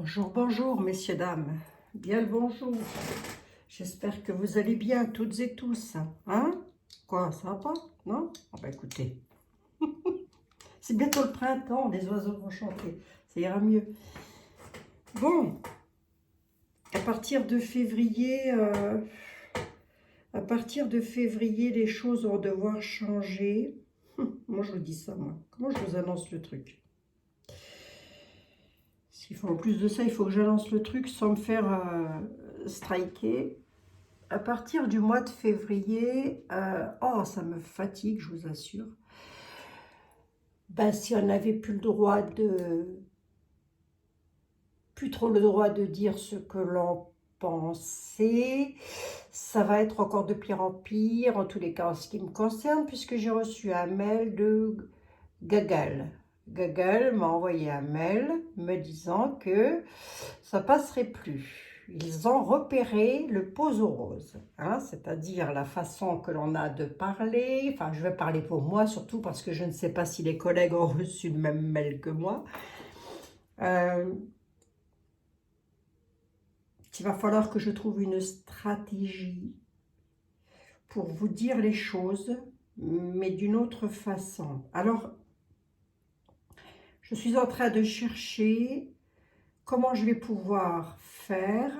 Bonjour, bonjour, messieurs, dames. Bien le bonjour. J'espère que vous allez bien, toutes et tous. Hein? Quoi, ça va pas? Non? Ah bah écoutez, c'est bientôt le printemps, les oiseaux vont chanter. Ça ira mieux. Bon, à partir de février, les choses vont devoir changer. Moi, je vous dis ça, moi. Comment je vous annonce le truc? S'il faut, en plus de ça, il faut que j'annonce le truc sans me faire striker. À partir du mois de février, oh, ça me fatigue, je vous assure. Ben, si on n'avait plus trop le droit de dire ce que l'on pensait, ça va être encore de pire en pire, en tous les cas en ce qui me concerne, puisque j'ai reçu un mail de Gagal. Gagal m'a envoyé un mail me disant que ça passerait plus. Ils ont repéré le posorose, hein, c'est-à-dire la façon que l'on a de parler. Enfin, je vais parler pour moi surtout parce que je ne sais pas si les collègues ont reçu le même mail que moi. Il va falloir que je trouve une stratégie pour vous dire les choses, mais d'une autre façon. Alors, je suis en train de chercher comment je vais pouvoir faire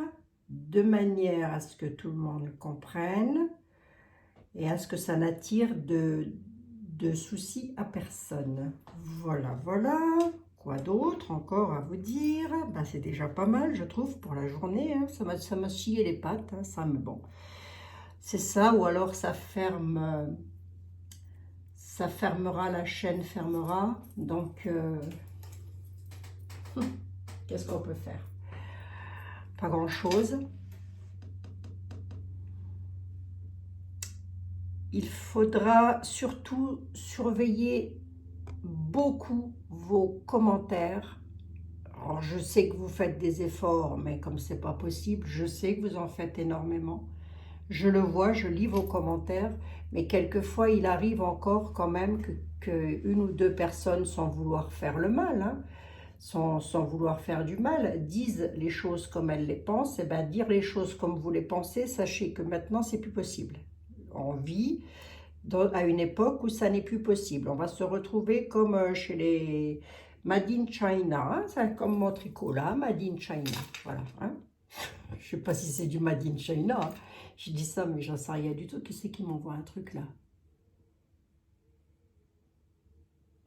de manière à ce que tout le monde comprenne et à ce que ça n'attire de soucis à personne. Voilà, voilà. Quoi d'autre encore à vous dire? Ben, c'est déjà pas mal, je trouve, pour la journée. Hein. Ça m'a scié les pattes, hein, ça, mais bon. C'est ça, ou alors ça fermera, la chaîne fermera. Donc, qu'est-ce qu'on peut faire? Pas grand-chose. Il faudra surtout surveiller beaucoup vos commentaires. Alors, je sais que vous faites des efforts, mais comme c'est pas possible, je sais que vous en faites énormément. Je le vois, je lis vos commentaires, mais quelquefois, il arrive encore quand même que une ou deux personnes, sans vouloir faire le mal, hein, sans vouloir faire du mal, disent les choses comme elles les pensent. Et bien, dire les choses comme vous les pensez, sachez que maintenant, c'est plus possible. On vit à une époque où ça n'est plus possible. On va se retrouver comme chez les Made in China, hein, c'est comme mon tricot là, Made in China, voilà. Hein. Je ne sais pas si c'est du Made in China, hein. Je dis ça, mais j'en sais rien du tout. Qui c'est qui m'envoie un truc là?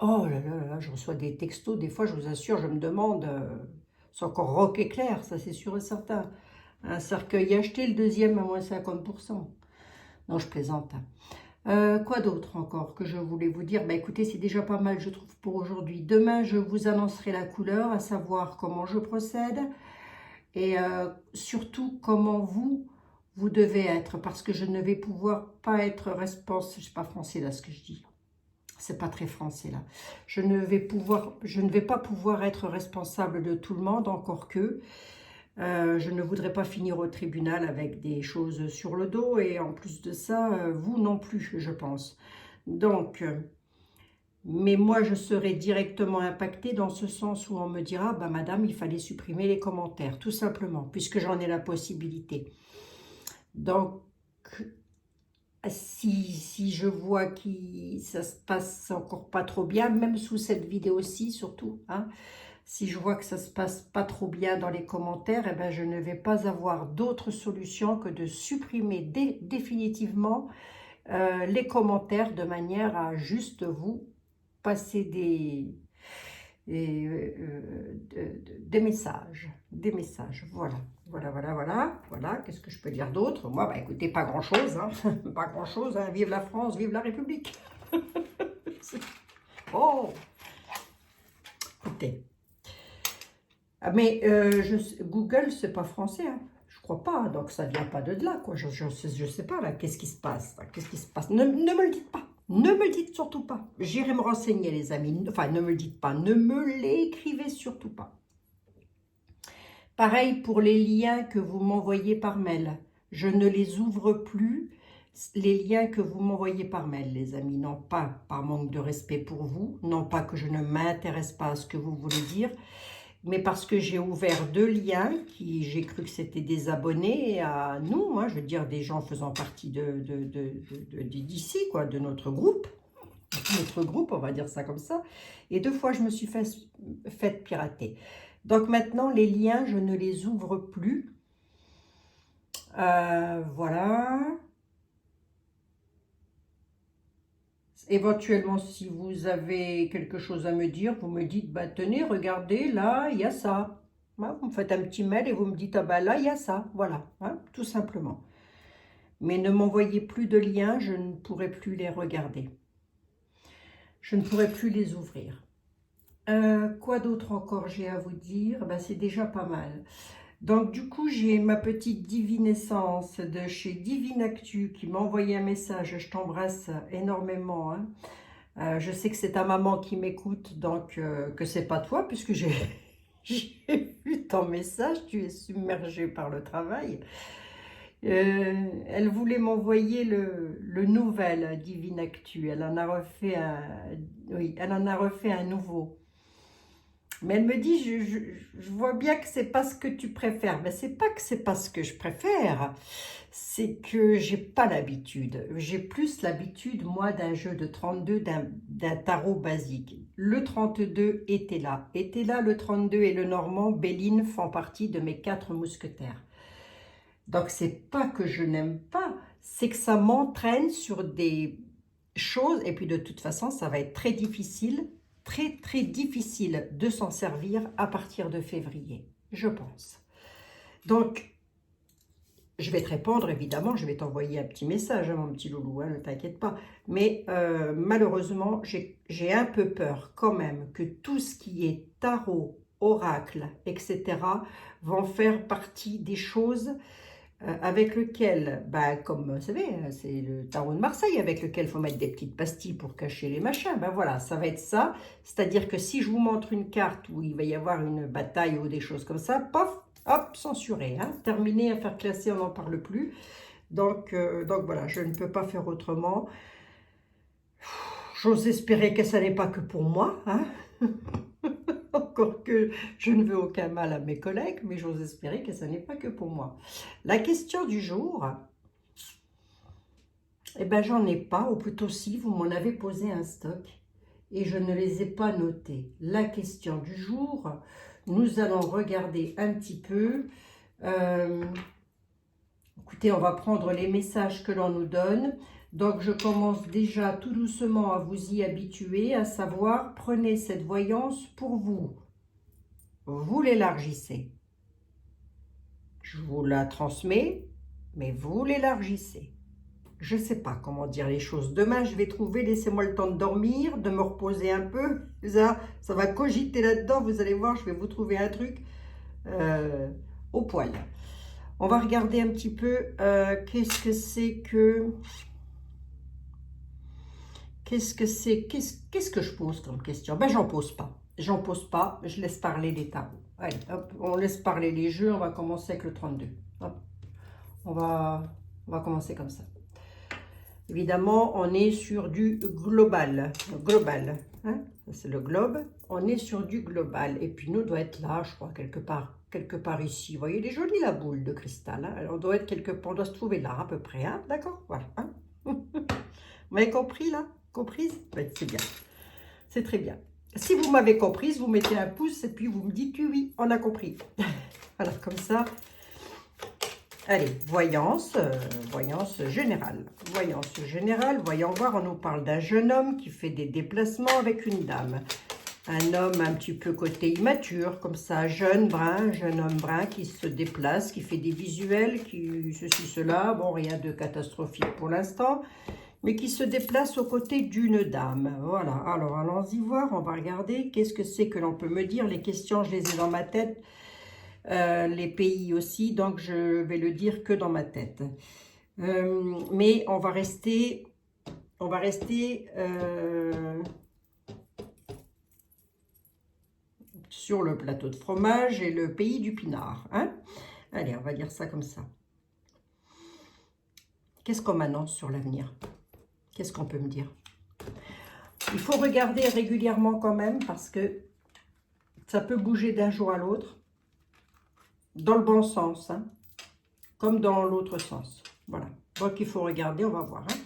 Oh là là là, je reçois des textos, des fois je vous assure, je me demande, c'est encore rock éclair, ça c'est sûr et certain. Un cercueil acheté, le deuxième à moins 50%. Non, je plaisante. Quoi d'autre encore que je voulais vous dire? Bah écoutez, c'est déjà pas mal, je trouve, pour aujourd'hui. Demain, je vous annoncerai la couleur, à savoir comment je procède et surtout comment vous devez être, parce que je ne vais pouvoir pas être responsable. C'est pas français là ce que je dis. C'est pas très français là. Je ne vais pas pouvoir être responsable de tout le monde, encore que. Je ne voudrais pas finir au tribunal avec des choses sur le dos et en plus de ça, vous non plus, je pense. Donc, mais moi, je serai directement impactée dans ce sens où on me dira, bah, madame, il fallait supprimer les commentaires, tout simplement, puisque j'en ai la possibilité. Donc, si je vois que ça se passe encore pas trop bien, même sous cette vidéo-ci surtout, hein, si je vois que ça se passe pas trop bien dans les commentaires, eh ben, je ne vais pas avoir d'autre solution que de supprimer définitivement les commentaires de manière à juste vous passer des messages. Voilà. Voilà. Qu'est-ce que je peux dire d'autre? Moi, bah, écoutez, pas grand-chose. Hein. Pas grand-chose. Hein. Vive la France, vive la République. Oh, écoutez. Mais Google, c'est pas français, hein. Je crois pas, donc ça vient pas de là, quoi. Je sais pas, là, qu'est-ce qui se passe? Qu'est-ce qui se passe? Ne me le dites pas. Ne me le dites surtout pas. J'irai me renseigner, les amis. Enfin, ne me le dites pas. Ne me l'écrivez surtout pas. Pareil pour les liens que vous m'envoyez par mail. Je ne les ouvre plus, les liens que vous m'envoyez par mail, les amis. Non pas par manque de respect pour vous, non pas que je ne m'intéresse pas à ce que vous voulez dire, mais parce que j'ai ouvert 2 liens, j'ai cru que c'était des abonnés à nous, hein, je veux dire des gens faisant partie d'ici, quoi, de notre groupe, on va dire ça comme ça, et 2 fois je me suis fait pirater. Donc maintenant les liens, je ne les ouvre plus. Voilà. Éventuellement, si vous avez quelque chose à me dire, vous me dites, bah tenez, regardez, là, il y a ça. Hein, vous me faites un petit mail et vous me dites, ah bah là, il y a ça. Voilà, hein, tout simplement. Mais ne m'envoyez plus de liens, je ne pourrai plus les regarder. Je ne pourrai plus les ouvrir. Quoi d'autre encore j'ai à vous dire? Ben, c'est déjà pas mal. Donc du coup, j'ai ma petite divinescence de chez Divine Actu qui m'a envoyé un message. Je t'embrasse énormément, hein. Je sais que c'est ta maman qui m'écoute, donc que c'est pas toi, puisque j'ai vu ton message, tu es submergée par le travail. Elle voulait m'envoyer le nouvel Divine Actu. Elle en a refait oui, elle en a refait un nouveau. Mais elle me dit, je vois bien que c'est pas ce que tu préfères. Mais c'est pas que c'est pas ce que je préfère, c'est que j'ai pas l'habitude. J'ai plus l'habitude, moi, d'un jeu de 32, d'un tarot basique. Le 32 était là. Était là, le 32 et le Normand, Béline font partie de mes 4 mousquetaires. Donc, c'est pas que je n'aime pas, c'est que ça m'entraîne sur des choses. Et puis, de toute façon, ça va être très difficile de s'en servir à partir de février, je pense. Donc, je vais te répondre, évidemment, je vais t'envoyer un petit message, hein, mon petit loulou, hein, ne t'inquiète pas. Mais malheureusement, j'ai un peu peur quand même que tout ce qui est tarot, oracle, etc., vont faire partie des choses avec lequel, bah, comme vous savez, c'est le tarot de Marseille avec lequel il faut mettre des petites pastilles pour cacher les machins. Ben voilà, ça va être ça. C'est-à-dire que si je vous montre une carte où il va y avoir une bataille ou des choses comme ça, pof, hop, censuré. Hein, terminé, à faire classer, on n'en parle plus. Donc voilà, je ne peux pas faire autrement. J'ose espérer que ça n'est pas que pour moi, hein. Encore que je ne veux aucun mal à mes collègues, mais j'ose espérer que ça n'est pas que pour moi. La question du jour, eh ben j'en ai pas, ou plutôt si, vous m'en avez posé un stock et je ne les ai pas notés. La question du jour, nous allons regarder un petit peu. Écoutez, on va prendre les messages que l'on nous donne. Donc, je commence déjà tout doucement à vous y habituer, à savoir, prenez cette voyance pour vous. Vous l'élargissez. Je vous la transmets, mais vous l'élargissez. Je ne sais pas comment dire les choses. Demain, je vais trouver, laissez-moi le temps de dormir, de me reposer un peu. Ça va cogiter là-dedans. Vous allez voir, je vais vous trouver un truc au poil. On va regarder un petit peu qu'est-ce que c'est que... Qu'est-ce que je pose comme question? Ben, j'en pose pas. J'en pose pas. Je laisse parler les tarots. Allez, hop, on laisse parler les jeux. On va commencer avec le 32. Hop. On va commencer comme ça. Évidemment, on est sur du global. Global. Hein? C'est le globe. On est sur du global. Et puis, nous, doit être là, je crois, quelque part ici. Vous voyez, elle est jolie, la boule de cristal. Hein? Alors, on doit être on doit se trouver là, à peu près. Hein? D'accord? Voilà. Hein? Vous m'avez compris, là? Comprise? Ben, c'est bien. C'est très bien. Si vous m'avez comprise, vous mettez un pouce et puis vous me dites oui, on a compris. Voilà, comme ça. Allez, voyance générale. Voyance générale, voyons voir, on nous parle d'un jeune homme qui fait des déplacements avec une dame. Un homme un petit peu côté immature, comme ça, jeune homme brun qui se déplace, qui fait des visuels, qui ceci, cela. Bon, rien de catastrophique pour l'instant, mais qui se déplace aux côtés d'une dame. Voilà, alors allons-y voir, on va regarder qu'est-ce que c'est que l'on peut me dire. Les questions, je les ai dans ma tête. Les pays aussi, donc je vais le dire que dans ma tête. Mais on va rester sur le plateau de fromage et le pays du pinard. Hein? Allez, on va dire ça comme ça. Qu'est-ce qu'on m'annonce sur l'avenir? Qu'est-ce qu'on peut me dire? Il faut regarder régulièrement quand même parce que Ça peut bouger d'un jour à l'autre, dans le bon sens, hein, comme dans l'autre sens. Voilà. Donc, il faut regarder, on va voir. Hein.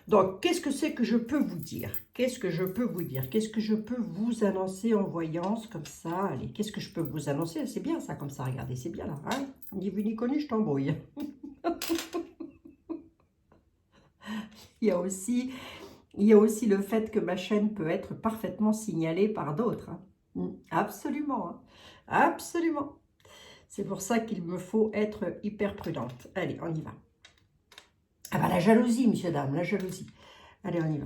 Donc, qu'est-ce que c'est que je peux vous dire? Qu'est-ce que je peux vous dire? Qu'est-ce que je peux vous annoncer en voyance comme ça? Allez, qu'est-ce que je peux vous annoncer? C'est bien ça, comme ça, regardez, c'est bien là. Hein, ni vu ni connu, je t'embrouille. Il y a aussi le fait que ma chaîne peut être parfaitement signalée par d'autres. Hein. Absolument. Hein. Absolument. C'est pour ça qu'il me faut être hyper prudente. Allez, on y va. Ah bah la jalousie, monsieur, dame, la jalousie. Allez, on y va.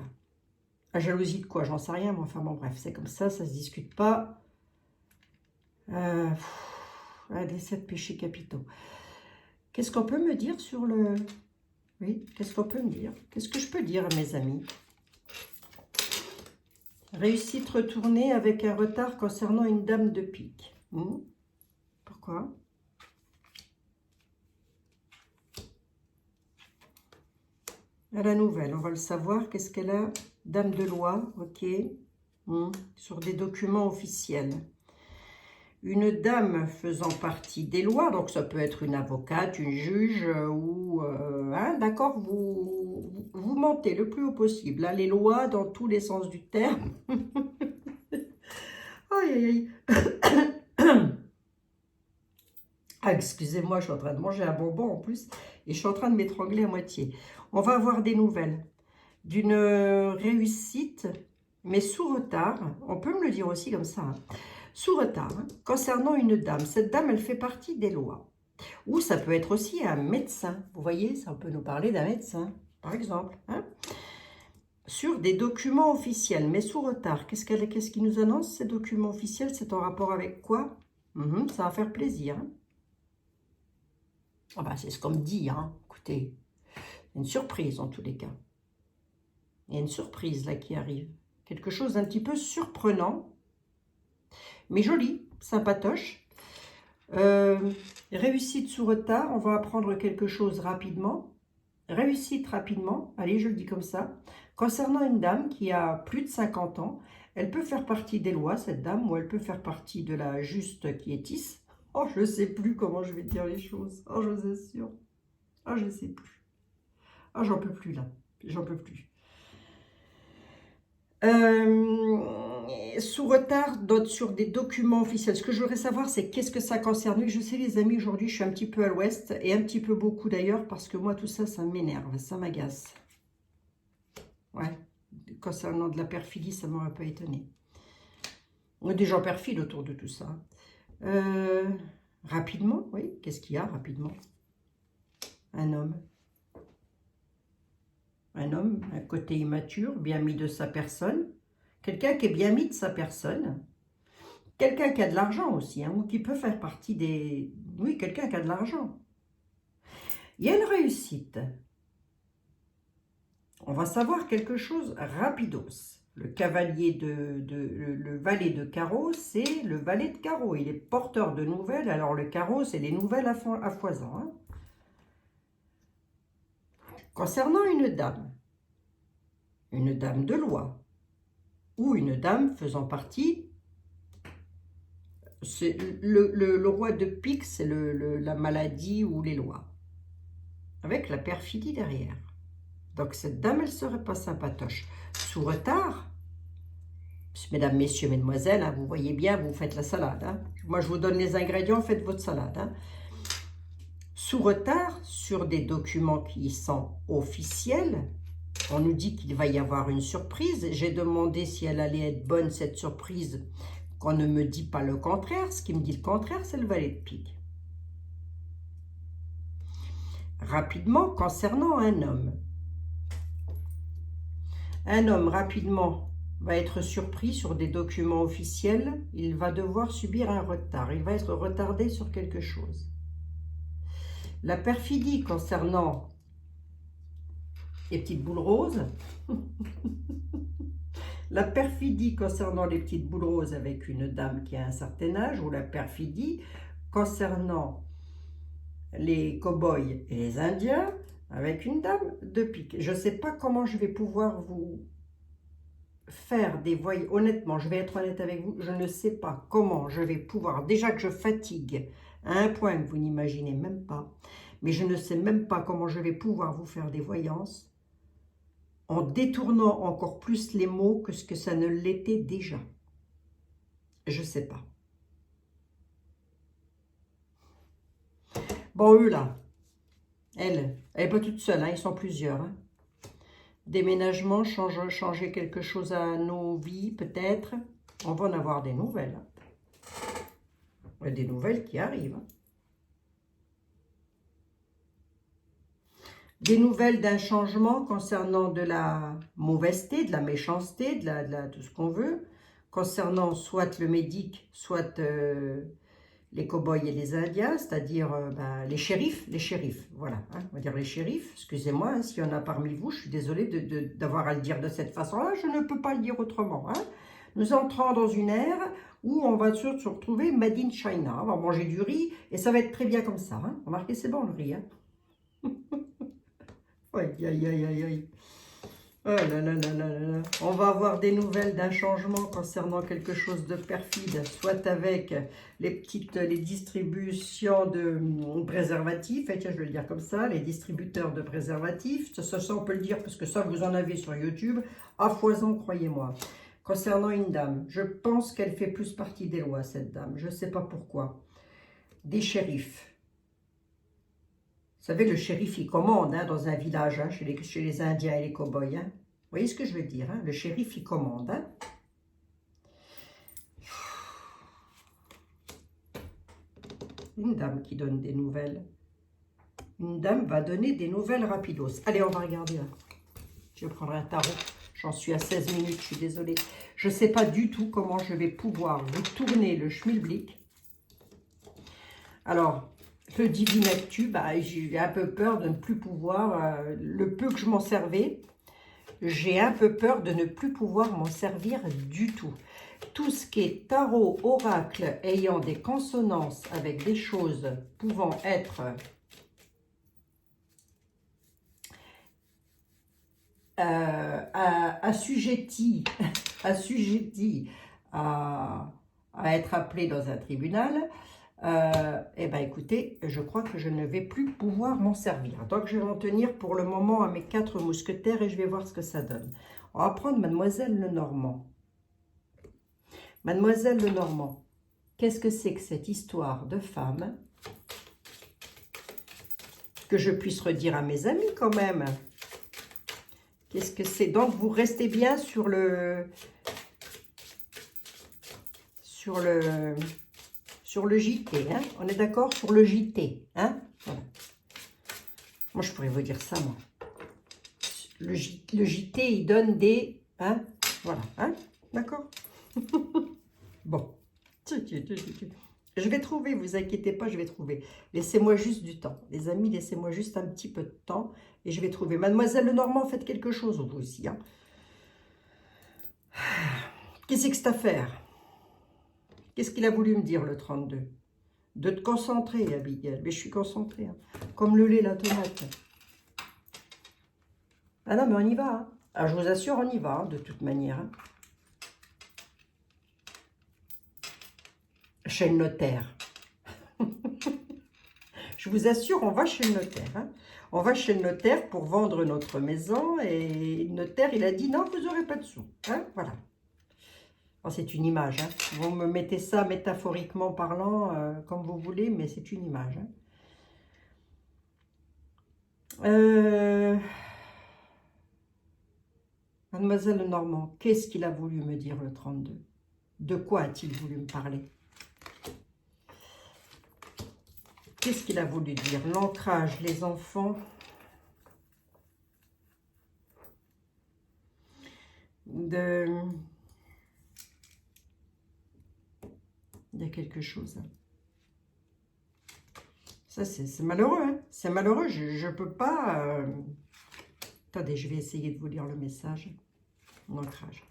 La jalousie de quoi? J'en sais rien, mais enfin bon, bref, c'est comme ça se discute pas. Des 7 péchés capitaux. Qu'est-ce qu'on peut me dire sur le... Oui, qu'est-ce qu'on peut me dire? Qu'est-ce que je peux dire à mes amis? Réussite retournée avec un retard concernant une dame de pique. Pourquoi? À la nouvelle, on va le savoir. Qu'est-ce qu'elle a? Dame de loi, ok. Sur des documents officiels. Une dame faisant partie des lois, donc ça peut être une avocate, une juge, ou... hein, d'accord, vous mentez le plus haut possible. Hein, les lois dans tous les sens du terme. Aïe, aïe, aïe. Ah, excusez-moi, je suis en train de manger un bonbon en plus, et je suis en train de m'étrangler à moitié. On va avoir des nouvelles d'une réussite, mais sous retard. On peut me le dire aussi comme ça. Hein. Sous retard, hein, concernant une dame. Cette dame, elle fait partie des lois. Ou ça peut être aussi un médecin. Vous voyez, ça peut nous parler d'un médecin, par exemple. Hein. Sur des documents officiels, mais sous retard. Qu'est-ce qui nous annonce ces documents officiels? C'est en rapport avec quoi? Ça va faire plaisir. Hein. Ah bah, c'est ce qu'on me dit. Hein. Écoutez, une surprise en tous les cas. Il y a une surprise là qui arrive. Quelque chose d'un petit peu surprenant. Mais joli, sympatoche. Réussite sous retard, on va apprendre quelque chose rapidement. Réussite rapidement, allez, je le dis comme ça. Concernant une dame qui a plus de 50 ans, elle peut faire partie des lois, cette dame, ou elle peut faire partie de la juste quiétisse. Oh, je ne sais plus comment je vais dire les choses. Oh, je vous assure. Oh, je ne sais plus. Oh, j'en peux plus là. J'en peux plus. Sous retard sur des documents officiels. Ce que je voudrais savoir, c'est qu'est-ce que ça concerne. Oui, je sais les amis, aujourd'hui je suis un petit peu à l'ouest, et un petit peu beaucoup d'ailleurs, parce que moi tout ça, ça m'énerve, ça m'agace. Ouais, concernant de la perfidie, ça ne m'aurait pas étonné. On a des gens perfides autour de tout ça. Rapidement, oui, qu'est-ce qu'il y a rapidement? Un homme. Un homme, un côté immature, bien mis de sa personne. Quelqu'un qui est bien mis de sa personne. Quelqu'un qui a de l'argent aussi, hein, ou qui peut faire partie des... Oui, quelqu'un qui a de l'argent. Il y a une réussite. On va savoir quelque chose rapidos. Le cavalier le valet de carreau, c'est le valet de carreau. Il est porteur de nouvelles. Alors le carreau, c'est les nouvelles à foison. Hein. Concernant une dame de loi, ou une dame faisant partie, le roi de pique, c'est la maladie ou les lois, avec la perfidie derrière. Donc cette dame, elle serait pas sympatoche. Sous retard, mesdames, messieurs, mesdemoiselles, hein, vous voyez bien, vous faites la salade. Hein. Moi, je vous donne les ingrédients, faites votre salade. Hein. Sous retard, sur des documents qui sont officiels, on nous dit qu'il va y avoir une surprise. J'ai demandé si elle allait être bonne, cette surprise, qu'on ne me dit pas le contraire. Ce qui me dit le contraire, c'est le valet de pique. Rapidement, concernant un homme. Un homme, rapidement, va être surpris sur des documents officiels. Il va devoir subir un retard. Il va être retardé sur quelque chose. La perfidie concernant les petites boules roses. La perfidie concernant les petites boules roses avec une dame qui a un certain âge, ou la perfidie concernant les cow-boys et les indiens avec une dame de pique. Je ne sais pas comment je vais pouvoir vous faire des voyages. Honnêtement, je vais être honnête avec vous, je ne sais pas comment je vais pouvoir, déjà que je fatigue à un point que vous n'imaginez même pas, mais je ne sais même pas comment je vais pouvoir vous faire des voyances en détournant encore plus les mots que ce que ça ne l'était déjà. Je ne sais pas. Bon, eux là, elle n'est pas toute seule, hein, ils sont plusieurs. Hein. Déménagement, changer quelque chose à nos vies, peut-être. On va en avoir des nouvelles. Hein. Il y a des nouvelles qui arrivent. Hein. Des nouvelles d'un changement concernant de la mauvaiseté, de la méchanceté, de tout ce qu'on veut. Concernant soit le médic, soit les cow-boys et les indiens, c'est-à-dire les shérifs, voilà, hein, on va dire les shérifs, excusez-moi, hein, s'il y en a parmi vous, je suis désolée d'avoir à le dire de cette façon-là, je ne peux pas le dire autrement. Hein. Nous entrons dans une ère où on va se retrouver made in China, on va manger du riz, et ça va être très bien comme ça. Hein. Remarquez, c'est bon le riz. Hein. Aïe, aïe, aïe, aïe, aïe. Oh là là là là là là. On va avoir des nouvelles d'un changement concernant quelque chose de perfide, soit avec les distributions de préservatifs, et tiens, je vais le dire comme ça, les distributeurs de préservatifs, ça on peut le dire parce que ça vous en avez sur YouTube, à foison, croyez-moi. Concernant une dame, je pense qu'elle fait plus partie des lois, cette dame, je ne sais pas pourquoi. Des shérifs. Vous savez, le shérif, il commande hein, dans un village, hein, chez les Indiens et les cow-boys. Hein. Vous voyez ce que je veux dire hein? Le shérif, il commande. Hein. Une dame qui donne des nouvelles. Une dame va donner des nouvelles rapidos. Allez, on va regarder. Là. Je vais prendre un tarot. J'en suis à 16 minutes, je suis désolée. Je ne sais pas du tout comment je vais pouvoir vous tourner le schmilblick. Alors... Le Divinactu, j'ai un peu peur de ne plus pouvoir, le peu que je m'en servais, j'ai un peu peur de ne plus pouvoir m'en servir du tout. Tout ce qui est tarot, oracle, ayant des consonances avec des choses pouvant être assujetties à être appelées dans un tribunal, eh bien écoutez, je crois que je ne vais plus pouvoir m'en servir. Donc je vais m'en tenir pour le moment à mes 4 mousquetaires et je vais voir ce que ça donne. On va prendre Mademoiselle Lenormand. Mademoiselle Lenormand, qu'est-ce que c'est que cette histoire de femme? Que je puisse redire à mes amis quand même. Qu'est-ce que c'est? Donc vous restez bien sur le JT, hein? On est d'accord sur le JT, hein? Voilà. Moi, je pourrais vous dire ça, moi. Le JT, il donne des... Hein? Voilà, hein? D'accord? Bon. Je vais trouver, vous inquiétez pas, je vais trouver. Laissez-moi juste du temps. Les amis, laissez-moi juste un petit peu de temps et je vais trouver. Mademoiselle Lenormand, faites quelque chose, vous aussi, hein? Qu'est-ce que c'est affaire? Qu'est-ce qu'il a voulu me dire, le 32? De te concentrer, Abigail. Mais je suis concentrée. Hein. Comme le lait, la tomate. Ah non, mais on y va. Hein. Alors, je vous assure, on y va, hein, de toute manière. Hein. Chez le notaire. Je vous assure, on va chez le notaire. Hein. On va chez le notaire pour vendre notre maison. Et le notaire, il a dit, non, vous n'aurez pas de sous. Hein. Voilà. Oh, c'est une image. Hein. Vous me mettez ça métaphoriquement parlant, comme vous voulez, mais c'est une image. Hein. Mademoiselle Lenormand, qu'est-ce qu'il a voulu me dire le 32? De quoi a-t-il voulu me parler? Qu'est-ce qu'il a voulu dire? L'ancrage, les enfants. Il y a quelque chose. Ça, c'est malheureux. Hein? C'est malheureux. Je ne peux pas... Attendez, je vais essayer de vous lire le message. L'ancrage.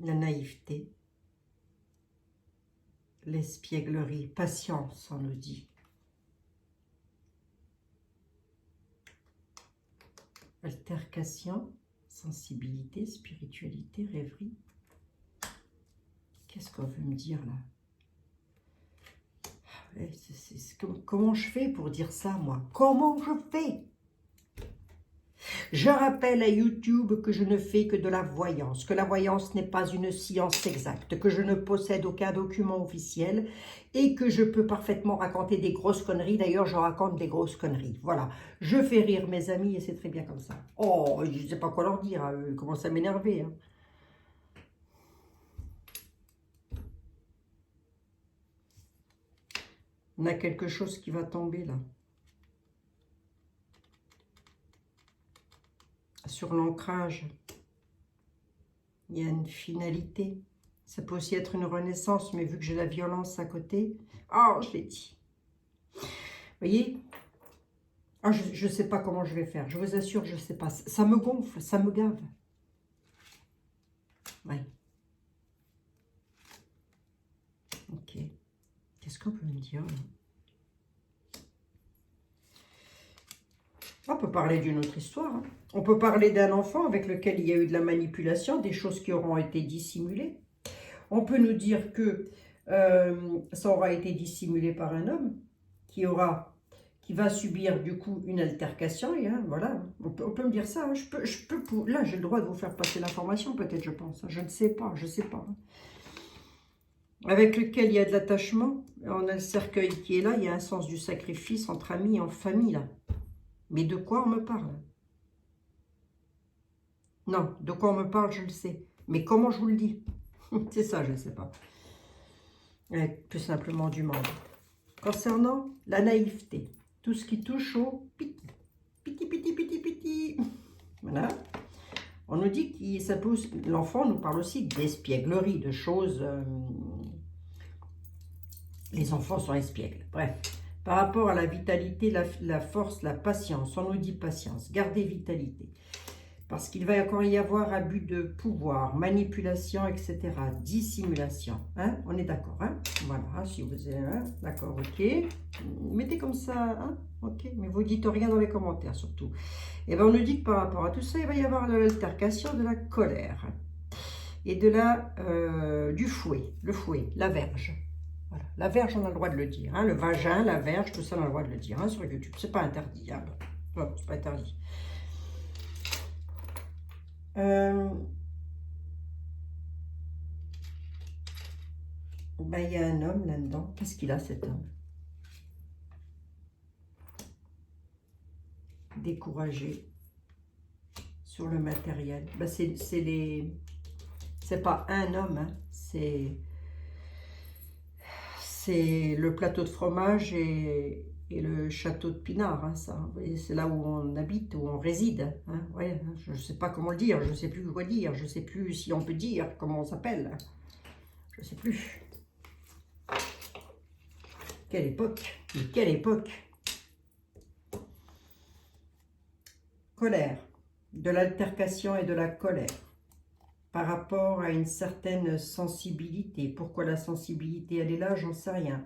La naïveté. L'espièglerie. Patience, on nous dit. Altercation, sensibilité, spiritualité, rêverie. Qu'est-ce qu'on veut me dire là? Comment je fais pour dire ça, moi? Comment je fais? Je rappelle à YouTube que je ne fais que de la voyance, que la voyance n'est pas une science exacte, que je ne possède aucun document officiel et que je peux parfaitement raconter des grosses conneries. D'ailleurs, je raconte des grosses conneries. Voilà, je fais rire mes amis et c'est très bien comme ça. Oh, je ne sais pas quoi leur dire, hein. Ils commencent à m'énerver. Hein. On a quelque chose qui va tomber là. Sur l'ancrage, il y a une finalité. Ça peut aussi être une renaissance, mais vu que j'ai la violence à côté... Oh, je l'ai dit. Vous voyez? Ah, je ne sais pas comment je vais faire. Je vous assure, je ne sais pas. Ça me gonfle, ça me gave. Oui. Ok. Qu'est-ce qu'on peut me dire là? On peut parler d'une autre histoire. Hein. On peut parler d'un enfant avec lequel il y a eu de la manipulation, des choses qui auront été dissimulées. On peut nous dire que ça aura été dissimulé par un homme qui va subir du coup une altercation. Et, hein, voilà, on peut me dire ça. Hein. Là, j'ai le droit de vous faire passer l'information, peut-être, je pense. Hein. Je ne sais pas, je ne sais pas. Hein. Avec lequel il y a de l'attachement. On a le cercueil qui est là. Il y a un sens du sacrifice entre amis et en famille, là. Mais de quoi on me parle? Non, de quoi on me parle, je le sais. Mais comment je vous le dis? C'est ça, je ne sais pas. Avec plus simplement du monde. Concernant la naïveté, tout ce qui touche au piti, piti, piti, piti, piti. Voilà. On nous dit que l'enfant nous parle aussi d'espièglerie, de choses... les enfants sont espiègles. Bref. Par rapport à la vitalité, la force, la patience, on nous dit patience, gardez vitalité. Parce qu'il va encore y avoir abus de pouvoir, manipulation, etc. Dissimulation. Hein? On est d'accord. Hein? Voilà, si vous êtes... Hein? D'accord, ok. Mettez comme ça. Hein? Ok, mais vous dites rien dans les commentaires surtout. Et bien on nous dit que par rapport à tout ça, il va y avoir de l'altercation, de la colère. Et du fouet. Le fouet, la verge. Voilà. La verge, on a le droit de le dire. Hein? Le vagin, la verge, tout ça, on a le droit de le dire hein, sur YouTube. C'est pas interdit. Hein? Bon, c'est pas interdit. Ben, il y a un homme là-dedans. Qu'est-ce qu'il a, cet homme? Découragé sur le matériel. Ben, c'est pas un homme, hein. C'est le plateau de fromage et le château de Pinard, hein, ça. C'est là où on habite, où on réside. Hein, ouais, je ne sais pas comment le dire, je ne sais plus quoi dire, je ne sais plus si on peut dire comment on s'appelle. Je ne sais plus. Quelle époque, mais quelle époque. Colère, de l'altercation et de la colère par rapport à une certaine sensibilité. Pourquoi la sensibilité, elle est là, j'en sais rien.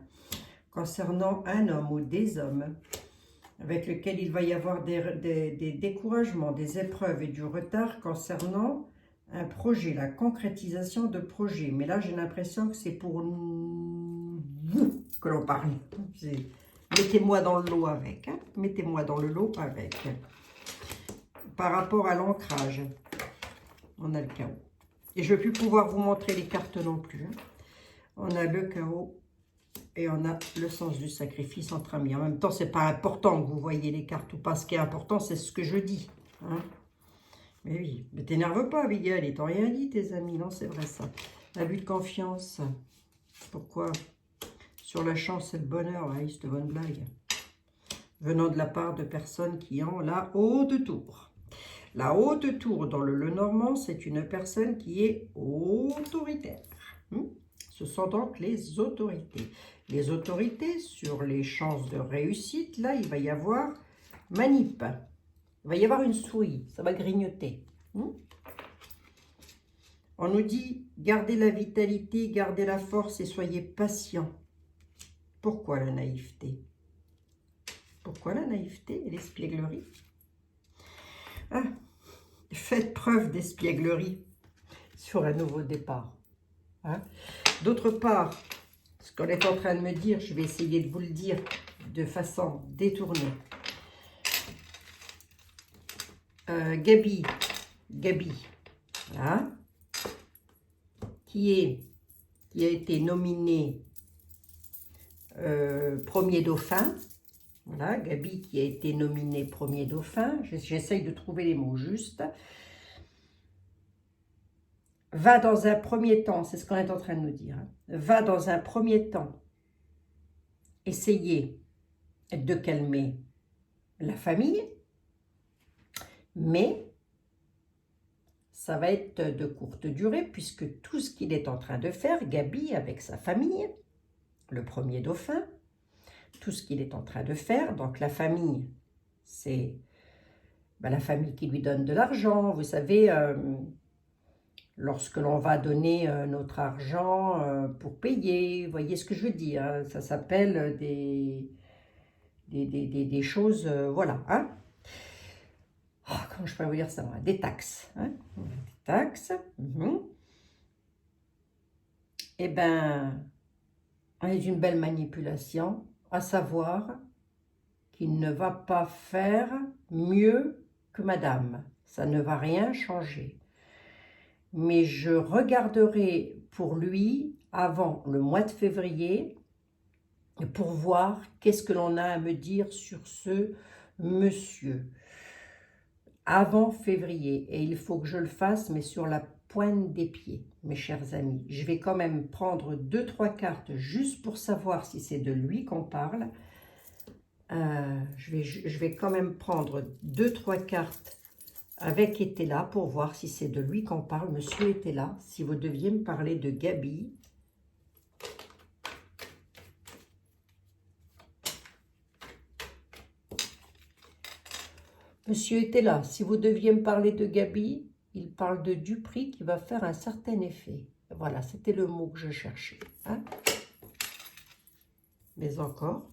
Concernant un homme ou des hommes avec lesquels il va y avoir des découragements, des épreuves et du retard concernant un projet, la concrétisation de projet. Mais là, j'ai l'impression que c'est pour vous que l'on parle. Mettez-moi dans le lot avec. Hein? Mettez-moi dans le lot avec. Par rapport à l'ancrage, on a le chaos. Et je ne vais plus pouvoir vous montrer les cartes non plus. Hein. On a le chaos et on a le sens du sacrifice entre amis. En même temps, ce n'est pas important que vous voyez les cartes ou pas. Ce qui est important, c'est ce que je dis. Hein. Mais oui, ne t'énerve pas, Abigail. Ils t'ont rien dit, tes amis. Non, c'est vrai ça. L'abus de confiance. Pourquoi? Sur la chance et le bonheur. Oui, c'est une bonne blague. Venant de la part de personnes qui ont la haute tour. La haute tour dans le Lenormand, c'est une personne qui est autoritaire. Ce sont donc les autorités. Les autorités, sur les chances de réussite, là, il va y avoir manip. Il va y avoir une souris, ça va grignoter. On nous dit, gardez la vitalité, gardez la force et soyez patient. Pourquoi la naïveté? Pourquoi la naïveté et l'espièglerie? Hein? Faites preuve d'espièglerie sur un nouveau départ. Hein? D'autre part, ce qu'on est en train de me dire, je vais essayer de vous le dire de façon détournée. Gabi, voilà, qui a été nominé premier dauphin. Voilà, Gabi qui a été nominé premier dauphin. J'essaye de trouver les mots justes. Va dans un premier temps, c'est ce qu'on est en train de nous dire, hein, va dans un premier temps essayer de calmer la famille, mais ça va être de courte durée puisque tout ce qu'il est en train de faire, Gabi avec sa famille, le premier dauphin, tout ce qu'il est en train de faire, donc la famille, c'est la famille qui lui donne de l'argent, vous savez, lorsque l'on va donner notre argent pour payer, vous voyez ce que je veux dire, hein, ça s'appelle des choses, voilà, hein. Oh, comment je peux vous dire ça, moi? Des taxes, hein, des taxes, Eh bien, on est d'une belle manipulation, à savoir qu'il ne va pas faire mieux que madame, ça ne va rien changer. Mais je regarderai pour lui avant le mois de février pour voir qu'est-ce que l'on a à me dire sur ce monsieur avant février. Et il faut que je le fasse, mais sur la pointe des pieds, mes chers amis. Je vais quand même prendre 2-3 cartes juste pour savoir si c'est de lui qu'on parle. Je vais quand même prendre 2-3 cartes avec était là pour voir si c'est de lui qu'on parle. Monsieur était là. Si vous deviez me parler de Gabi. Monsieur était là. Si vous deviez me parler de Gabi, il parle de Dupri qui va faire un certain effet. Voilà, c'était le mot que je cherchais. Hein? Mais encore.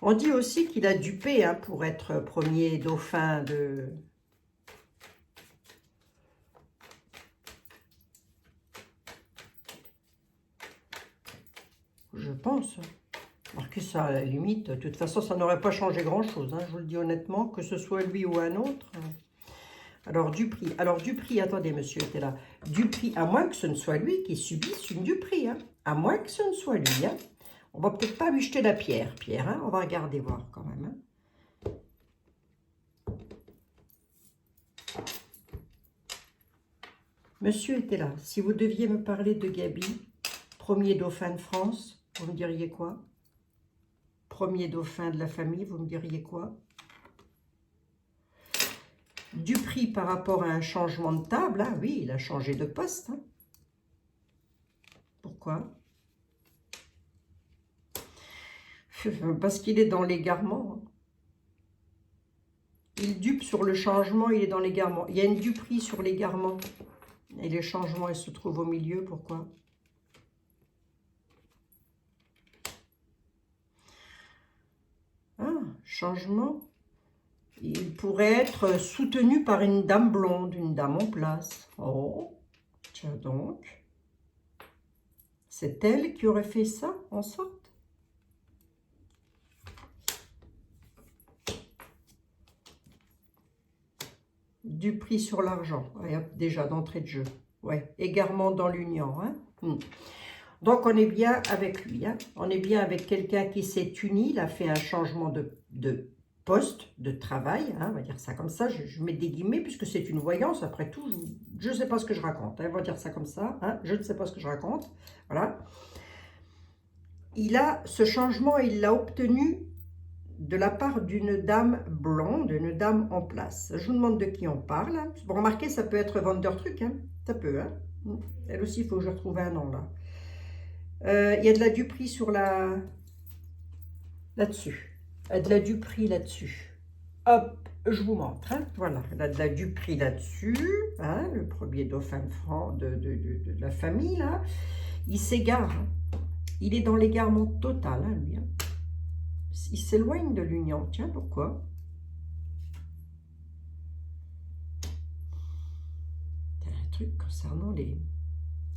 On dit aussi qu'il a dupé hein, pour être premier dauphin de... Je pense. Marquez ça à la limite. De toute façon, ça n'aurait pas changé grand-chose. Hein, je vous le dis honnêtement, que ce soit lui ou un autre. Alors, Dupri, attendez, monsieur était là. Dupri, à moins que ce ne soit lui qui subisse une Dupri. Hein, à moins que ce ne soit lui. Hein. On va peut-être pas lui jeter la pierre, hein, on va regarder voir quand même. Hein. Monsieur était là. Si vous deviez me parler de Gabi, premier dauphin de France, vous me diriez quoi? Premier dauphin de la famille, vous me diriez quoi? Dupri par rapport à un changement de table, ah oui, il a changé de poste. Hein. Pourquoi? Parce qu'il est dans l'égarement. Il dupe sur le changement, il est dans l'égarement. Il y a une duperie sur l'égarement. Et les changements, ils se trouvent au milieu. Pourquoi? Ah, changement. Il pourrait être soutenu par une dame blonde, une dame en place. Oh, tiens donc. C'est elle qui aurait fait ça, en sorte. Du prix sur l'argent, déjà d'entrée de jeu. Ouais, égarement dans l'union. Hein. Donc, on est bien avec lui. Hein. On est bien avec quelqu'un qui s'est uni. Il a fait un changement de poste, de travail. Hein, on va dire ça comme ça. Je mets des guillemets puisque c'est une voyance. Après tout, je ne sais pas ce que je raconte. Hein, on va dire ça comme ça. Hein, je ne sais pas ce que je raconte. Voilà. Il a ce changement, il l'a obtenu de la part d'une dame blonde, une dame en place. Je vous demande de qui on parle. Hein. Bon, remarquez, ça peut être Vandertruc. Hein. Ça peut. Hein. Elle aussi, il faut que je retrouve un nom là. Il y a de la Dupri sur là-dessus. De la Dupri là-dessus. Hop, je vous montre. Hein. Voilà, il a de la Dupri là-dessus. Hein, le premier dauphin de la famille là. Il s'égare. Hein. Il est dans l'égarement total, hein, lui. Hein. Il s'éloigne de l'union. Tiens, pourquoi? Un truc concernant les...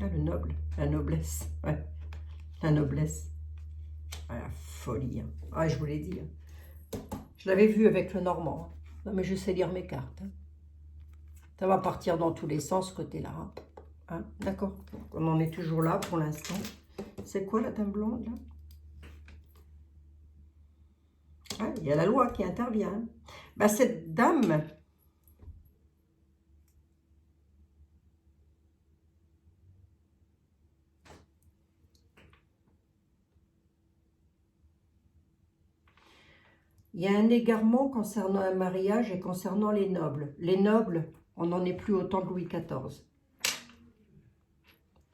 Ah, le noble, la noblesse. Ouais, la noblesse. Ah, la folie. Hein. Ah, je vous l'ai dit. Hein. Je l'avais vu avec le Normand. Hein. Non, mais je sais lire mes cartes. Hein. Ça va partir dans tous les sens, ce côté-là. Hein. Hein? D'accord. On en est toujours là pour l'instant. C'est quoi la dame blonde, là? Ah, il y a la loi qui intervient. Bah, cette dame... Il y a un égarement concernant un mariage et concernant les nobles. Les nobles, on n'en est plus au temps de Louis XIV.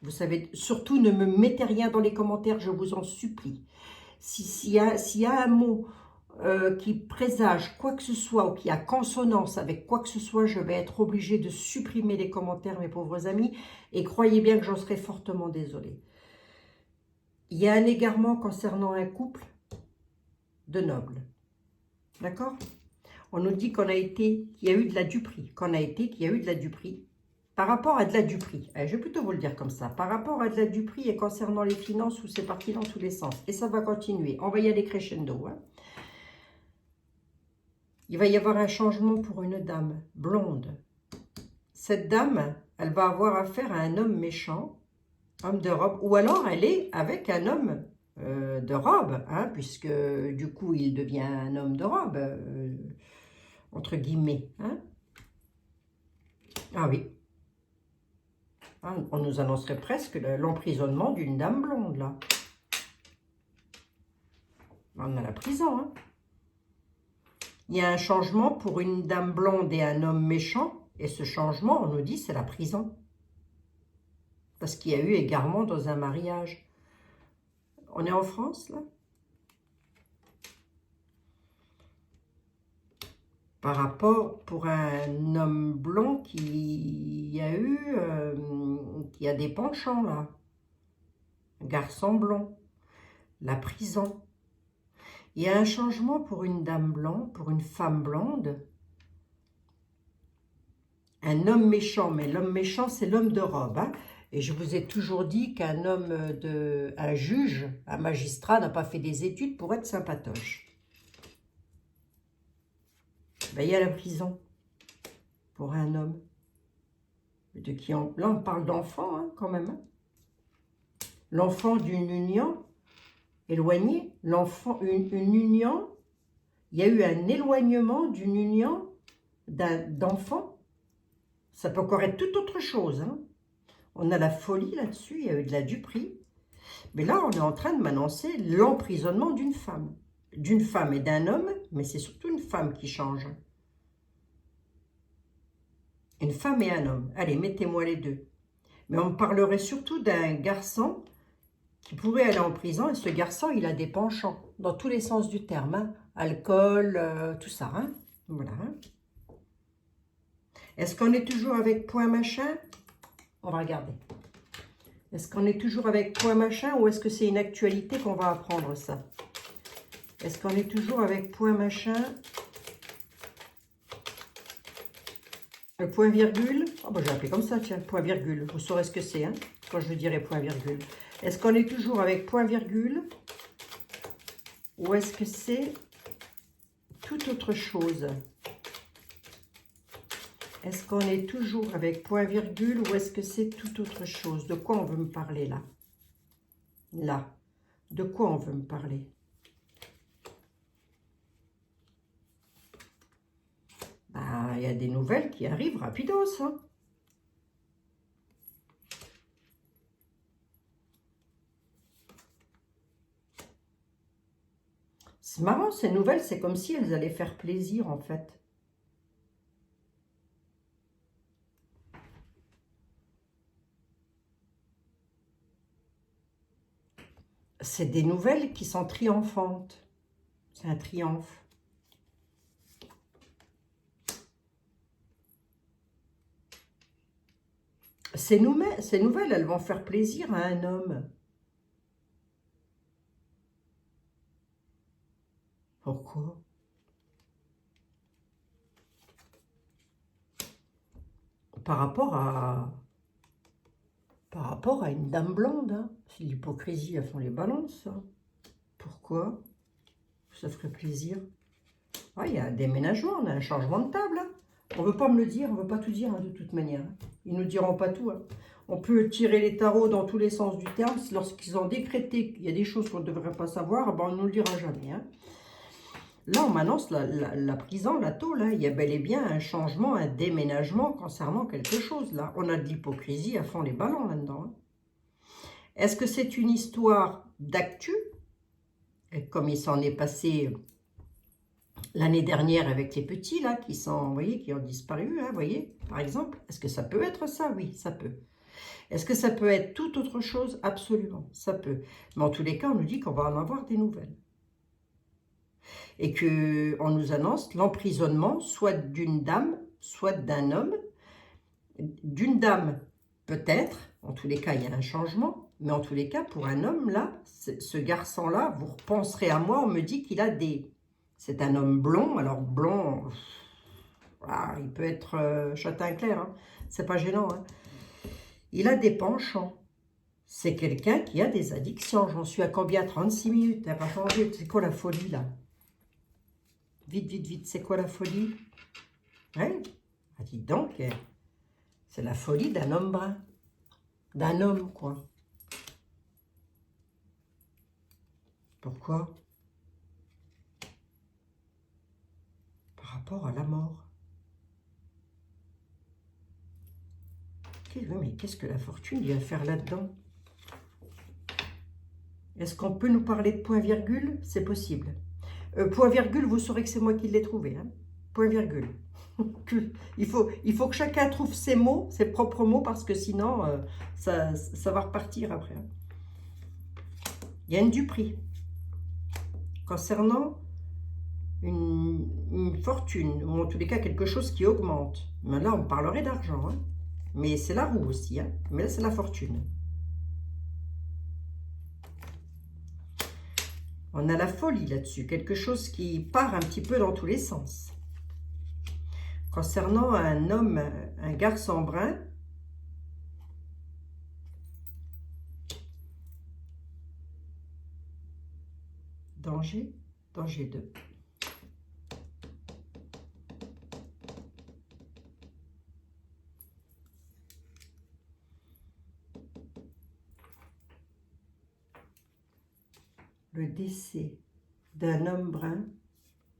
Vous savez, surtout ne me mettez rien dans les commentaires, je vous en supplie. S'il y a un mot qui présage quoi que ce soit ou qui a consonance avec quoi que ce soit, je vais être obligée de supprimer les commentaires, mes pauvres amis. Et croyez bien que j'en serai fortement désolée. Il y a un égarement concernant un couple de nobles. D'accord? On nous dit qu'on a été, qu'il y a eu de la duperie. Qu'on a été, qu'il y a eu de la duperie. Par rapport à de la duperie. Je vais plutôt vous le dire comme ça. Par rapport à de la duperie et concernant les finances où c'est parti dans tous les sens. Et ça va continuer. On va y aller crescendo. Hein. Il va y avoir un changement pour une dame blonde. Cette dame, elle va avoir affaire à un homme méchant, homme de robe. Ou alors elle est avec un homme de robe, hein, puisque du coup il devient un homme de robe, entre guillemets. Hein. Ah oui. Hein, on nous annoncerait presque l'emprisonnement d'une dame blonde, là. On a la prison, hein. Il y a un changement pour une dame blonde et un homme méchant, et ce changement, on nous dit, c'est la prison. Parce qu'il y a eu égarement dans un mariage. On est en France, là? Par rapport pour un homme blond qui a des penchants, là. Un garçon blond. La prison. Il y a un changement pour une dame blonde, pour une femme blonde. Un homme méchant, mais l'homme méchant, c'est l'homme de robe. Hein. Et je vous ai toujours dit qu'un un juge, un magistrat, n'a pas fait des études pour être sympatoche. Ben, il y a la prison pour un homme. Là, on parle d'enfant, hein, quand même. Hein. L'enfant d'une union éloignée. L'enfant, une union, il y a eu un éloignement d'une union d'enfant. Ça peut encore être toute autre chose. Hein. On a la folie là-dessus, il y a eu de la duperie. Mais là, on est en train de m'annoncer l'emprisonnement d'une femme. D'une femme et d'un homme, mais c'est surtout une femme qui change. Une femme et un homme. Allez, mettez-moi les deux. Mais on me parlerait surtout d'un garçon qui pourrait aller en prison. Et ce garçon, il a des penchants, dans tous les sens du terme. Hein. Alcool, tout ça. Hein. Voilà. Est-ce qu'on est toujours avec point machin? On va regarder. Est-ce qu'on est toujours avec point machin ou est-ce que c'est une actualité qu'on va apprendre ça? Est-ce qu'on est toujours avec point machin? Le point virgule? Oh, bah, je vais appeler comme ça, tiens, point virgule. Vous saurez ce que c'est, hein, quand je dirai point virgule. Est-ce qu'on est toujours avec point virgule? Ou est-ce que c'est toute autre chose? Est-ce qu'on est toujours avec point virgule ou est-ce que c'est toute autre chose? De quoi on veut me parler là? Là. De quoi on veut me parler? Bah, il y a des nouvelles qui arrivent rapidos. Hein. C'est marrant, ces nouvelles, c'est comme si elles allaient faire plaisir en fait. C'est des nouvelles qui sont triomphantes. C'est un triomphe. Ces nouvelles, elles vont faire plaisir à un homme. Pourquoi? Par rapport à une dame blonde, hein. C'est l'hypocrisie à fond les balances, ça. Pourquoi? Ça ferait plaisir. Ah, il y a un déménagement, on a un changement de table, hein. On ne veut pas me le dire, on ne veut pas tout dire, hein, de toute manière. Ils ne nous diront pas tout, hein. On peut tirer les tarots dans tous les sens du terme. Lorsqu'ils ont décrété qu'il y a des choses qu'on ne devrait pas savoir, ben on ne nous le dira jamais, hein. Là, on m'annonce la prison, la tôle, hein. Il y a bel et bien un changement, un déménagement concernant quelque chose, là. On a de l'hypocrisie à fond les ballons, là-dedans, hein. Est-ce que c'est une histoire d'actu, comme il s'en est passé l'année dernière avec les petits, là, qui sont, vous voyez, qui ont disparu, hein, vous voyez, par exemple? Est-ce que ça peut être ça? Oui, ça peut. Est-ce que ça peut être toute autre chose? Absolument, ça peut. Mais en tous les cas, on nous dit qu'on va en avoir des nouvelles. Et qu'on nous annonce l'emprisonnement soit d'une dame, soit d'un homme. D'une dame, peut-être, en tous les cas, il y a un changement, mais en tous les cas, pour un homme, là, ce garçon-là, vous repenserez à moi, on me dit qu'il a des... C'est un homme blond, alors blond, voilà, il peut être châtain clair, hein, c'est pas gênant, hein. Il a des penchants. C'est quelqu'un qui a des addictions. J'en suis à combien? 36 minutes, t'as pas changé. C'est quoi la folie, là? Vite, vite, vite, c'est quoi la folie? Hein? Ah, dis donc, c'est la folie d'un homme brun. D'un homme, quoi. Pourquoi? Par rapport à la mort. Mais qu'est-ce que la fortune vient faire là-dedans? Est-ce qu'on peut nous parler de point-virgule? C'est possible. Point-virgule, vous saurez que c'est moi qui l'ai trouvé. Hein? Point-virgule. il faut que chacun trouve ses mots, ses propres mots, parce que sinon, ça va repartir après. Hein. Il y a une duperie. Concernant une fortune, ou en tous les cas quelque chose qui augmente. Mais là, on parlerait d'argent. Hein. Mais c'est la roue aussi. Hein. Mais là, c'est la fortune. On a la folie là-dessus, quelque chose qui part un petit peu dans tous les sens. Concernant un homme, un garçon brun, danger, danger 2. Le décès d'un homme brun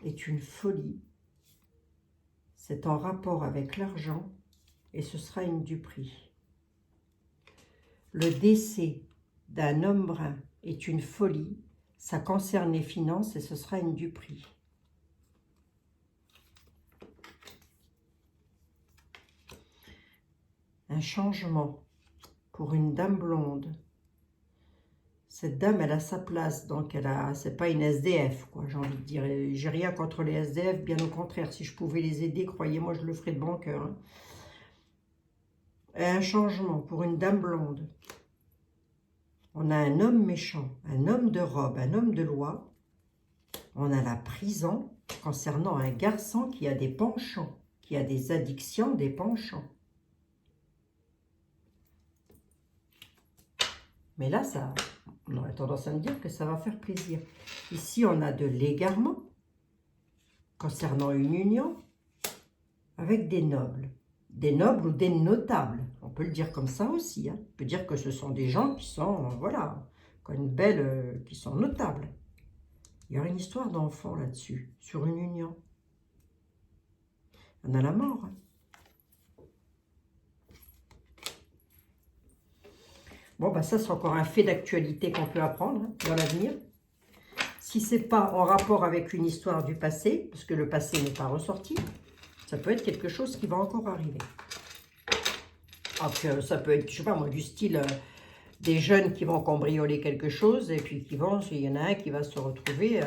est une folie. C'est en rapport avec l'argent et ce sera une duperie. Le décès d'un homme brun est une folie. Ça concerne les finances et ce sera une duperie. Un changement pour une dame blonde. Cette dame, elle a sa place, donc c'est pas une SDF, quoi, j'ai envie de dire. J'ai rien contre les SDF, bien au contraire. Si je pouvais les aider, croyez-moi, je le ferais de bon cœur. Hein. Un changement pour une dame blonde. On a un homme méchant, un homme de robe, un homme de loi. On a la prison concernant un garçon qui a des penchants, qui a des addictions, des penchants. Mais là, on aurait tendance à me dire que ça va faire plaisir. Ici, on a de l'égarement concernant une union avec des nobles. Des nobles ou des notables. On peut le dire comme ça aussi. Hein. On peut dire que ce sont des gens qui sont, voilà, qui ont une belle, qui sont notables. Il y aura une histoire d'enfant là-dessus, sur une union. On a la mort. Hein. Bon, bah ça, c'est encore un fait d'actualité qu'on peut apprendre hein, dans l'avenir. Si ce n'est pas en rapport avec une histoire du passé, parce que le passé n'est pas ressorti, ça peut être quelque chose qui va encore arriver. Alors ça peut être, je sais pas moi, du style des jeunes qui vont cambrioler quelque chose, et puis il y en a un qui va se retrouver...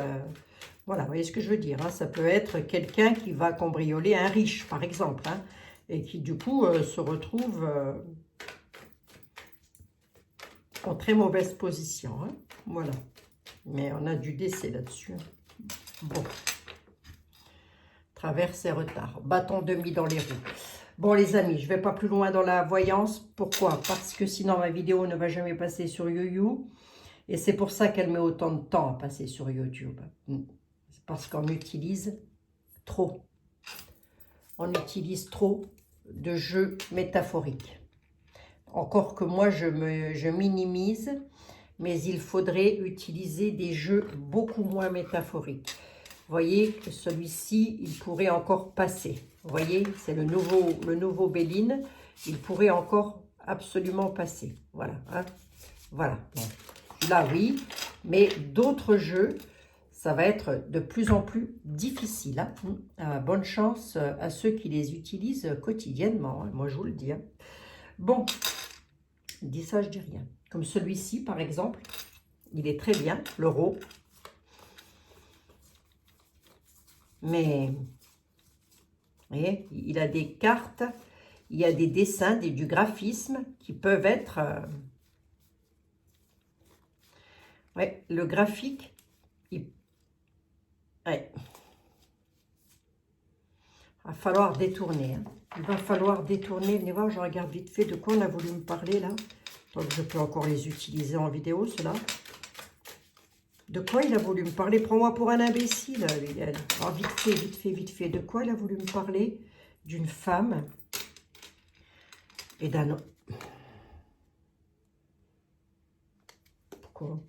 voilà, vous voyez ce que je veux dire. Hein, ça peut être quelqu'un qui va cambrioler un riche, par exemple, hein, et qui, du coup, se retrouve... en très mauvaise position. Hein. Voilà. Mais on a du décès là-dessus. Hein. Bon. Traverse et retard. Bâton demi dans les roues. Bon les amis, je ne vais pas plus loin dans la voyance. Pourquoi? Parce que sinon ma vidéo ne va jamais passer sur YouYou. Et c'est pour ça qu'elle met autant de temps à passer sur YouTube. C'est parce qu'on utilise trop. On utilise trop de jeux métaphoriques. Encore que moi, je minimise, mais il faudrait utiliser des jeux beaucoup moins métaphoriques. Vous voyez que celui-ci, il pourrait encore passer. Vous voyez, c'est le nouveau Béline. Il pourrait encore absolument passer. Voilà. Hein? Voilà. Bon. Là, oui. Mais d'autres jeux, ça va être de plus en plus difficile. Hein? Bonne chance à ceux qui les utilisent quotidiennement. Hein? Moi, je vous le dis. Hein? Bon, je dis ça, je dis rien. Comme celui-ci, par exemple. Il est très bien, l'euro. Mais, vous voyez, il a des cartes, il y a des dessins, du graphisme qui peuvent être... ouais, le graphique, ouais. Il va falloir détourner. Hein. Il va falloir détourner. Venez voir, je regarde vite fait de quoi on a voulu me parler là. Donc je peux encore les utiliser en vidéo, ceux-là. De quoi il a voulu me parler? Prends-moi pour un imbécile, elle. Oh, vite fait, vite fait, vite fait. De quoi il a voulu me parler? D'une femme et d'un homme. Pourquoi?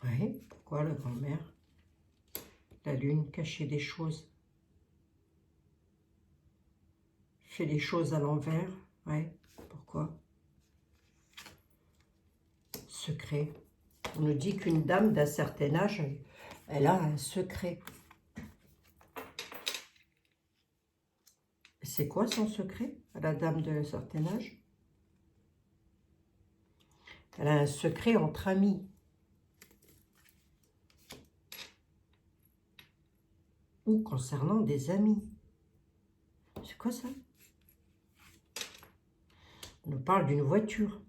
Oui, pourquoi la grand-mère? La lune cachait des choses. Fait les choses à l'envers. Oui, pourquoi? Secret. On nous dit qu'une dame d'un certain âge, elle a un secret. C'est quoi son secret à la dame d'un certain âge? Elle a un secret entre amis. Ou concernant des amis. C'est quoi ça? On nous parle d'une voiture.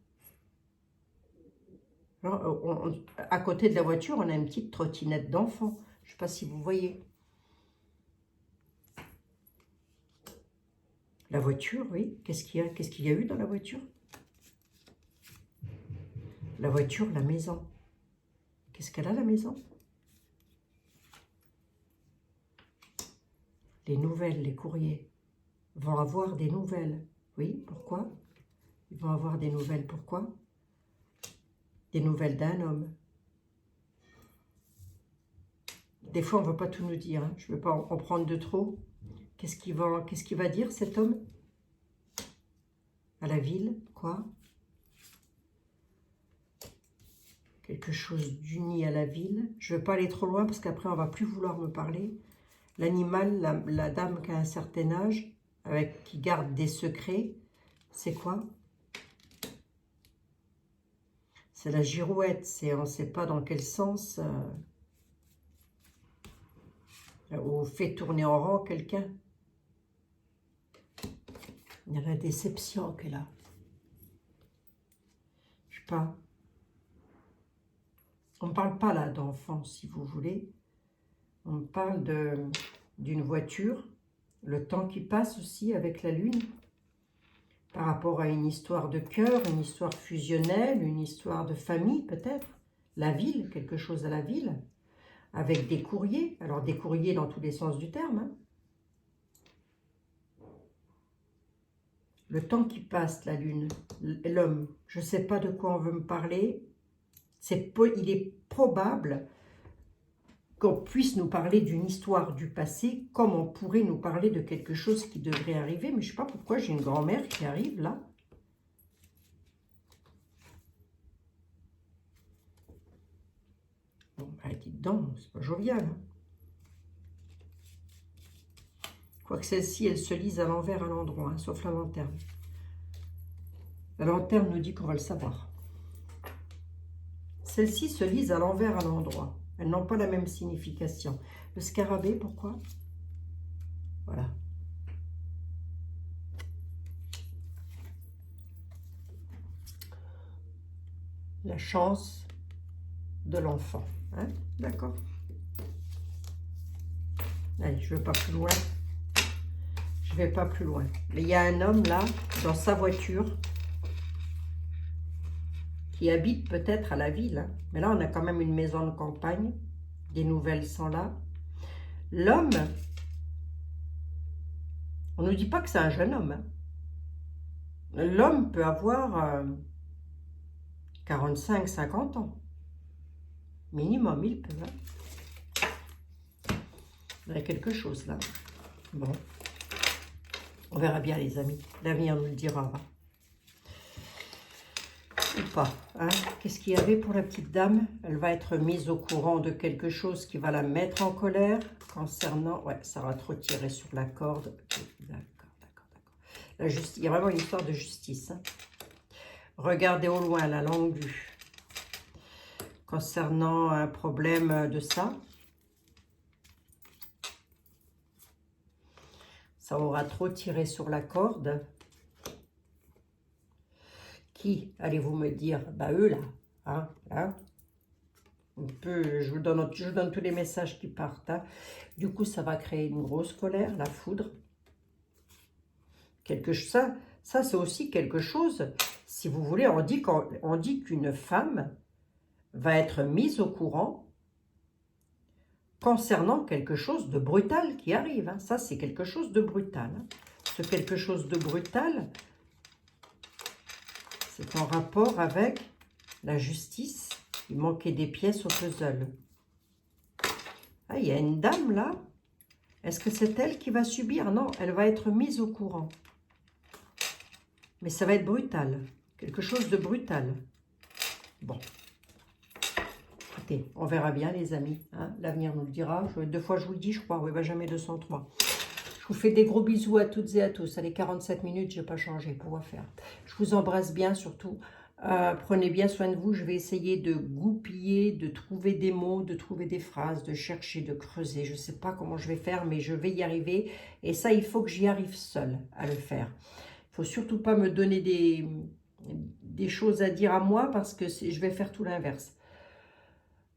Alors, à côté de la voiture, on a une petite trottinette d'enfant. Je ne sais pas si vous voyez. La voiture, oui. Qu'est-ce qu'il y a eu dans la voiture? La voiture, la maison. Qu'est-ce qu'elle a, la maison? Les nouvelles, les courriers. Ils vont avoir des nouvelles. Oui, pourquoi? Ils vont avoir des nouvelles. Pourquoi? Des nouvelles d'un homme. Des fois, on ne va pas tout nous dire. Hein. Je ne veux pas en prendre de trop. Qu'est-ce qu'il va dire, cet homme? À la ville, quoi? Quelque chose d'uni à la ville. Je ne veux pas aller trop loin parce qu'après, on ne va plus vouloir me parler. L'animal, la dame qui a un certain âge, qui garde des secrets, c'est quoi? C'est la girouette. On ne sait pas dans quel sens... ou fait tourner en rond quelqu'un. Il y a la déception qu'elle a. Je sais pas. On ne parle pas là d'enfant, si vous voulez. On parle d'une voiture, le temps qui passe aussi avec la lune, par rapport à une histoire de cœur, une histoire fusionnelle, une histoire de famille peut-être. La ville, quelque chose à la ville, avec des courriers. Alors des courriers dans tous les sens du terme. Hein. Le temps qui passe, la lune, l'homme, je ne sais pas de quoi on veut me parler. Il est probable qu'on puisse nous parler d'une histoire du passé, comme on pourrait nous parler de quelque chose qui devrait arriver. Mais je ne sais pas pourquoi j'ai une grand-mère qui arrive là. Bon, bah, dites donc, c'est pas jovial. Hein. Quoique celle-ci, elle se lise à l'envers à l'endroit, hein, sauf la lanterne. La lanterne nous dit qu'on va le savoir. Celle-ci se lise à l'envers à l'endroit. Elles n'ont pas la même signification. Le scarabée, pourquoi? Voilà. La chance de l'enfant. Hein? D'accord? Allez, je ne vais pas plus loin. Je ne vais pas plus loin. Mais il y a un homme là, dans sa voiture, qui habite peut-être à la ville. Hein. Mais là, on a quand même une maison de campagne. Des nouvelles sont là. L'homme, on ne nous dit pas que c'est un jeune homme. Hein. L'homme peut avoir 45-50 ans. Minimum, il peut. Hein. Il y a quelque chose là. Bon. On verra bien, les amis. L'avenir nous le dira. Hein. Ou pas. Hein. Qu'est-ce qu'il y avait pour la petite dame? Elle va être mise au courant de quelque chose qui va la mettre en colère. Concernant... Ouais, ça va trop tirer sur la corde. D'accord. Il y a vraiment une histoire de justice. Hein. Regardez au loin la longue vue. Concernant un problème de ça. Ça aura trop tiré sur la corde. Qui, allez-vous me dire? Bah eux là. Hein, là. Je vous donne tous les messages qui partent. Hein. Du coup, ça va créer une grosse colère, la foudre. Ça c'est aussi quelque chose, si vous voulez, on dit qu'une femme va être mise au courant concernant quelque chose de brutal qui arrive. Hein. Ça, c'est quelque chose de brutal. Hein. Ce quelque chose de brutal, c'est en rapport avec la justice. Il manquait des pièces au puzzle. Ah, il y a une dame là. Est-ce que c'est elle qui va subir? Non, elle va être mise au courant. Mais ça va être brutal. Quelque chose de brutal. Bon. Écoutez, on verra bien, les amis. Hein. L'avenir nous le dira. 2 fois, je vous le dis, je crois. Oui, Benjamin 203. Je vous fais des gros bisous à toutes et à tous. Allez, 47 minutes, je n'ai pas changé. Pour faire. Je vous embrasse bien, surtout. Prenez bien soin de vous. Je vais essayer de goupiller, de trouver des mots, de trouver des phrases, de chercher, de creuser. Je ne sais pas comment je vais faire, mais je vais y arriver. Et ça, il faut que j'y arrive seule à le faire. Il ne faut surtout pas me donner des choses à dire à moi parce que je vais faire tout l'inverse.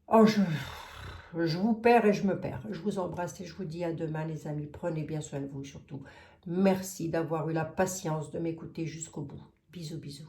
Oh, je vous perds et je me perds. Je vous embrasse et je vous dis à demain, les amis. Prenez bien soin de vous surtout. Merci d'avoir eu la patience de m'écouter jusqu'au bout. Bisous, bisous.